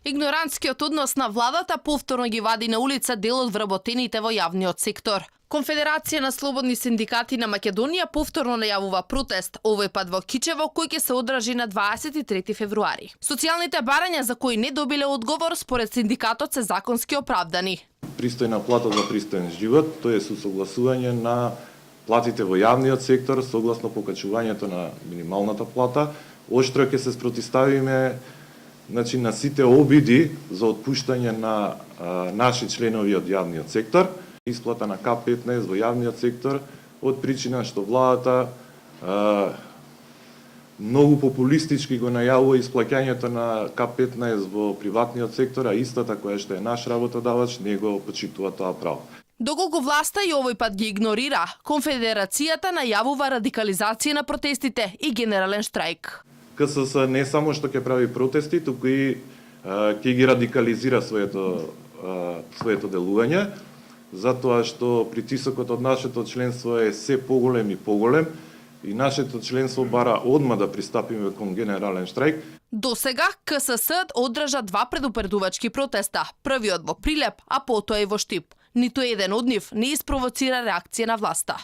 Игнорантскиот однос на владата повторно ги вади на улица дел од вработените во јавниот сектор. Конфедерација на слободни синдикати на Македонија повторно најавува протест, овој пат во Кичево, кој ќе се одржи на 23 февруари. Социјалните барања за кои не добиле одговор според синдикатот се законски оправдани. Пристојна плата за пристоен живот, тоа е согласување на платите во јавниот сектор согласно покачувањето на минималната плата. Оштро ќе се спротивставиме на сите обиди за отпуштање на наши членови од јавниот сектор, исплата на К15 во јавниот сектор, од причина што владата многу популистички го најавува исплаќањето на К15 во приватниот сектор, а истата која што е наш работодавач не го почитува тоа право. Доколку власта и овој пат ги игнорира, Конфедерацијата најавува радикализација на протестите и генерален штрајк. КСС не само што ќе прави протести, туку и ќе ги радикализира своето делување, затоа што притисокот од нашето членство е се поголем и поголем и нашето членство бара одма да пристапиме кон генерален штрајк. Досега КСС одржа 2 предупредувачки протеста, првиот во Прилеп, а потоа и во Штип. Ниту еден од нив не испровоцира реакција на власта.